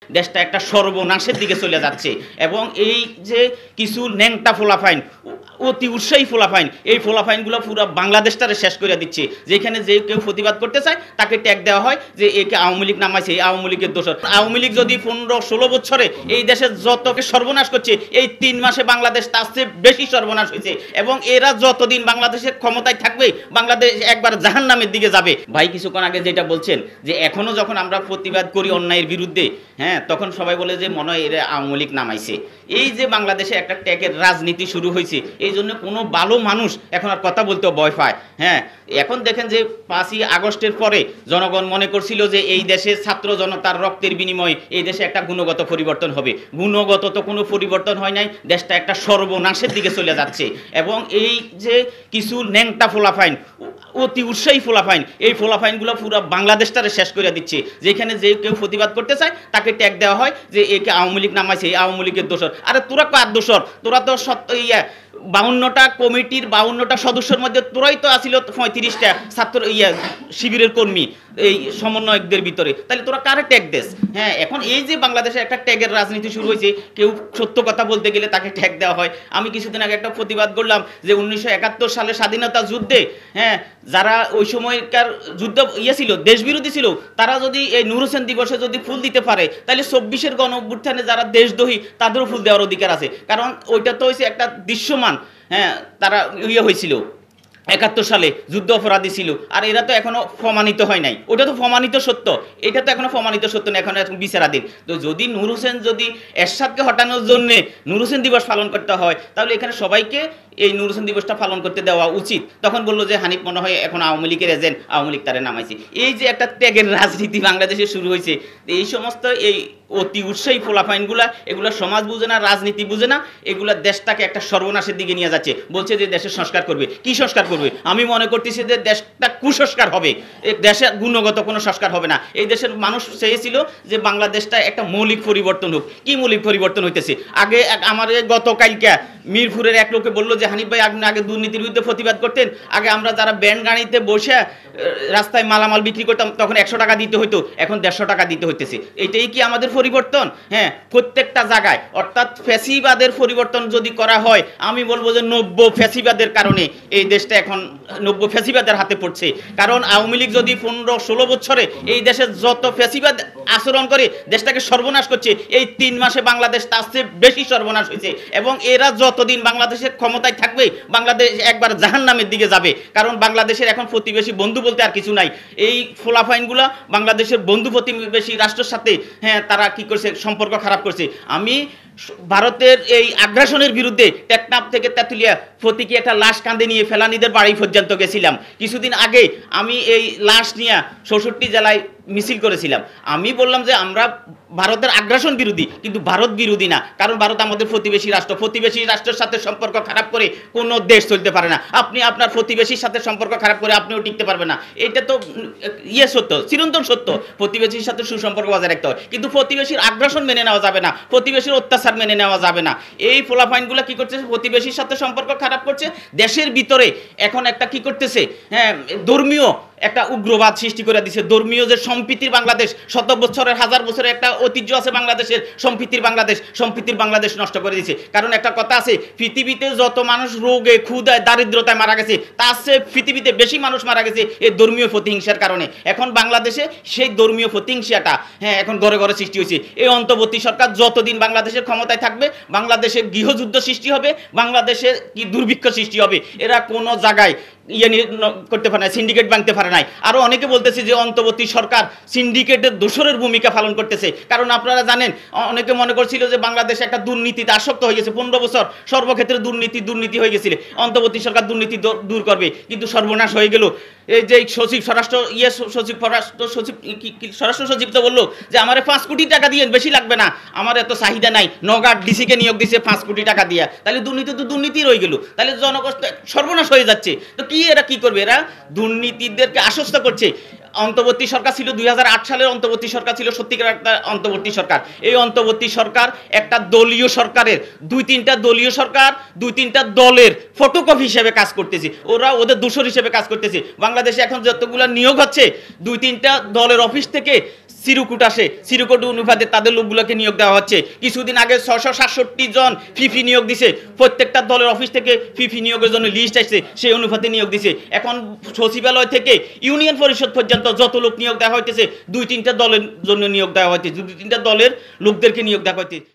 দেশটা একটা সর্বনাশের দিকে চলে যাচ্ছে এবং এই যে কিছু ন্যাংটা ফোলাফাইন অতি উৎসাহী ফোলাফাইন এই ফোলাফাইনগুলো পুরো বাংলাদেশটারে শেষ করে দিচ্ছে। যেখানে যে কেউ প্রতিবাদ করতে চায় তাকে ট্যাগ দেওয়া হয় যে একে আওয়ামী লীগ নামাইছে, এই আওয়ামী লীগের দোষর। আওয়ামী লীগ যদি 15-16 বছরে এই দেশের যতকে সর্বনাশ করছে, এই 3 মাসে বাংলাদেশ তার চেয়ে বেশি সর্বনাশ হয়েছে এবং এরা যতদিন বাংলাদেশের ক্ষমতায় থাকবে বাংলাদেশ একবার জাহান্নামের দিকে যাবে। ভাই কিছুক্ষণ আগে যেটা বলছেন যে এখনো যখন আমরা প্রতিবাদ করি অন্যায়ের বিরুদ্ধে, হ্যাঁ, তখন সবাই বলে যে মনে হয় এরা আওয়ামী লীগ নামাইছে। এই যে বাংলাদেশে একটা ট্যাগের রাজনীতি শুরু হয়েছে, এই জন্য কোনো ভালো মানুষ এখন আর কথা বলতেও ভয় পায়। হ্যাঁ, এখন দেখেন যে 5ই আগস্টের পরে জনগণ মনে করছিল যে এই দেশে ছাত্র জনতার রক্তের বিনিময়ে এই দেশে একটা গুণগত পরিবর্তন হবে। গুণগত তো কোনো পরিবর্তন হয় নাই, দেশটা একটা সর্বনাশের দিকে চলে যাচ্ছে এবং এই যে কিছু ন্যাংটা ফোলাফাইন অতি উৎসাহী ফোলাফাইন এই ফোলাফাইনগুলো পুরো বাংলাদেশটারে শেষ করে দিচ্ছে। যেখানে যে কেউ প্রতিবাদ করতে চায় তাকে ট্যাগ দেওয়া হয় যে একে আওয়ামী লীগ নামাইছে, এই আওয়ামী লীগের দোষর। আরে তোরা কার দোষর? তোরা তো 52টা কমিটির 52টা সদস্যের মধ্যে তোরাই তো আসিল 35টা ছাত্র শিবিরের কর্মী এই সমন্বয়কদের ভিতরে, তাহলে তোরা কারে ট্যাগ দেস? হ্যাঁ, এখন এই যে বাংলাদেশে একটা ট্যাগের রাজনীতি শুরু হয়েছে, কেউ সত্য কথা বলতে গেলে তাকে ট্যাগ দেওয়া হয়। আমি কিছুদিন আগে একটা প্রতিবাদ করলাম যে 1971 সালে স্বাধীনতা যুদ্ধে, হ্যাঁ, যারা ওই সময়কার যুদ্ধ ছিল দেশবিরোধী ছিল, তারা যদি এই নূর হোসেন দিবসে যদি ফুল দিতে পারে তাহলে 24-এর গণ অভ্যুত্থানে যারা দেশদ্রোহী তাদেরও ফুল দেওয়ার অধিকার আছে। কারণ ওইটা তো হয়েছে একটা দৃশ্যমান, হ্যাঁ, তারা হয়েছিল 71 সালে যুদ্ধ অপরাধী ছিল, আর এরা তো এখনো প্রমাণিত হয় নাই। ওটা তো প্রমাণিত সত্য, এটা তো এখনো প্রমাণিত সত্য না, এখন বিচারাধীন। তো যদি নূর হোসেন যদি এরশাদকে হটানোর জন্য নূর হোসেন দিবস পালন করতে হয়, তাহলে এখানে সবাইকে এই নূর হোসেন দিবসটা পালন করতে দেওয়া উচিত। তখন বললো যে হানিফ মনে হয় এখন আওয়ামী লীগের এজেন্ট, আওয়ামী লীগ তারে নামাইছে। এই যে একটা ত্যাগের রাজনীতি বাংলাদেশে শুরু হয়েছে, এই সমস্ত এই অতি উৎসাহী ফোলাফাইনগুলা এগুলো সমাজ বুঝে না, রাজনীতি বুঝে না, এগুলা দেশটাকে একটা সর্বনাশের দিকে নিয়ে যাচ্ছে। বলছে যে দেশের সংস্কার করবে। কি সংস্কার করবে? আমি মনে করতেছি যে দেশটা কুসংস্কার হবে, দেশের গুণগত কোনো সংস্কার হবে না। এই দেশের মানুষ চেয়েছিল যে বাংলাদেশটা একটা মৌলিক পরিবর্তন হোক। কি মৌলিক পরিবর্তন হইতেছে? আগে আমার গতকালকে মিরপুরের এক লোকে বললো যে হানিফ ভাই আপনি আগে দুর্নীতির বিরুদ্ধে প্রতিবাদ করতেন, আগে আমরা যারা ব্যান্ড গাড়িতে বসে রাস্তায় মালামাল বিক্রি করতাম তখন 100 টাকা দিতে হইতো, এখন 150 টাকা দিতে হইতেছে। এটাই কি আমাদের পরিবর্তন? হ্যাঁ, প্রত্যেকটা জায়গায় অর্থাৎ ফ্যাসিবাদের পরিবর্তন যদি করা হয়, আমি বলবো যে 90 ফ্যাসিবাদের কারণে এই দেশটা এখন 90 ফ্যাসিবাদের হাতে পড়ছে। কারণ আওয়ামী লীগ যদি 15-16 বছরে এই দেশের যত ফ্যাসিবাদ আচরণ করে দেশটাকে সর্বনাশ করছে, এই 3 মাসে বাংলাদেশ তার চেয়ে বেশি সর্বনাশ হয়েছে এবং এরা যতদিন বাংলাদেশের ক্ষমতায় থাকবে বাংলাদেশ একবার জাহান্নামের দিকে যাবে। কারণ বাংলাদেশের এখন প্রতিবেশী বন্ধু বলতে আর কিছু নাই। এই ফোলাফাইনগুলা বাংলাদেশের বন্ধু প্রতিবেশী রাষ্ট্রের সাথে, হ্যাঁ, তারা কি করছে, সম্পর্ক খারাপ করছে। আমি ভারতের এই আগ্রাসনের বিরুদ্ধে টেকনাফ থেকে তেঁতুলিয়া প্রতীকী একটা লাশ কাঁধে নিয়ে ফেলানিদের বাড়ি পর্যন্ত গেছিলাম। কিছুদিন আগে আমি এই লাশ নিয়ে 64 জেলায় মিছিল করেছিলাম। আমি বললাম যে আমরা ভারতের আগ্রাসন বিরোধী, কিন্তু ভারত বিরোধী না। কারণ ভারত আমাদের প্রতিবেশী রাষ্ট্র, প্রতিবেশী রাষ্ট্রের সাথে সম্পর্ক খারাপ করে কোনো দেশ চলতে পারে না। আপনি আপনার প্রতিবেশীর সাথে সম্পর্ক খারাপ করে আপনিও টিকতে পারবেন না। এটা তো সত্য, চিরন্তন সত্য। প্রতিবেশীর সাথে সুসম্পর্ক বজায় রাখতে হয়, কিন্তু প্রতিবেশীর আগ্রাসন মেনে নেওয়া যাবে না, প্রতিবেশীর অত্যাচার মেনে নেওয়া যাবে না। এই ফোলাফাইনগুলো কি করছে, প্রতিবেশীর সাথে সম্পর্ক খারাপ করছে, দেশের ভিতরে এখন একটা কি করতেছে, হ্যাঁ, ধর্মীয় একটা উগ্রবাদ সৃষ্টি করে দিচ্ছে। ধর্মীয় যে সম্প্রীতির বাংলাদেশ, 100 বছরের 1000 বছরের একটা ঐতিহ্য আছে বাংলাদেশের, সম্প্রীতির বাংলাদেশ নষ্ট করে দিচ্ছে। কারণ একটা কথা আছে, পৃথিবীতে যত মানুষ রোগে ক্ষুধায় দারিদ্রতায় মারা গেছে তার চেয়ে পৃথিবীতে বেশি মানুষ মারা গেছে এই ধর্মীয় প্রতিহিংসার কারণে। এখন বাংলাদেশে সেই ধর্মীয় প্রতিহিংসাটা, হ্যাঁ, এখন ঘরে ঘরে সৃষ্টি হয়েছে। এই অন্তর্বর্তী সরকার যতদিন বাংলাদেশের ক্ষমতায় থাকবে বাংলাদেশে গৃহযুদ্ধ সৃষ্টি হবে, বাংলাদেশে কি দুর্ভিক্ষ সৃষ্টি হবে। এরা কোনো জায়গায় করতে পারে না, সিন্ডিকেট ভাঙতে পারে নাই। আরো অনেকে বলতেছে যে অন্তর্বর্তী সরকার সিন্ডিকেটের দোসরের ভূমিকা পালন করতেছে। কারণ আপনারা জানেন, অনেকে মনে করছিল যে বাংলাদেশে একটা দুর্নীতিতে আসক্ত হয়ে গেছে, 15 বছর সর্বক্ষেত্রে দুর্নীতি হয়ে গেছিল, অন্তর্বর্তী সরকার দুর্নীতি দূর করবে, কিন্তু সর্বনাশ হয়ে গেল। এই যে সচিব স্বরাষ্ট্র সচিব তো বললো যে আমার 5 কোটি টাকা দিয়ে, বেশি লাগবে না, আমার এত চাহিদা নাই, নওগাঁ ডিসিকে নিয়োগ দিচ্ছে 5 কোটি টাকা দিয়া। তাহলে দুর্নীতি রয়ে গেল, তাহলে জনকষ্ট সর্বনাশ হয়ে যাচ্ছে। তো কি এরা কি করবে? এরা দুর্নীতিদেরকে আশ্বস্ত করছে। অন্তর্বর্তী সরকার ছিল 2008 সালের অন্তর্বর্তী সরকার ছিল সত্যিকার একটা অন্তর্বর্তী সরকার। এই অন্তর্বর্তী সরকার একটা দলীয় সরকারের 2-3টা দলীয় সরকার 2-3টা দলের ফটোকপি হিসেবে কাজ করতেছে, ওরা ওদের দোসর হিসেবে কাজ করতেছে। বাংলাদেশে এখন যতগুলো নিয়োগ হচ্ছে 2-3টা দলের অফিস থেকে চিরকুট আসে, চিরকুট অনুপাতে তাদের লোকগুলোকে নিয়োগ দেওয়া হচ্ছে। কিছুদিন আগে 667 জন ফিফি নিয়োগ দিছে, প্রত্যেকটা দলের অফিস থেকে ফিফি নিয়োগের জন্য লিস্ট আসছে, সেই অনুপাতে নিয়োগ দিছে। এখন সচিবালয় থেকে ইউনিয়ন পরিষদ পর্যন্ত যত লোক নিয়োগ দেওয়া হইতেছে 2-3টা দলের জন্য নিয়োগ দেওয়া হইতেছে, 2-3টা দলের লোকদেরকে নিয়োগ দেওয়া হইতেছে।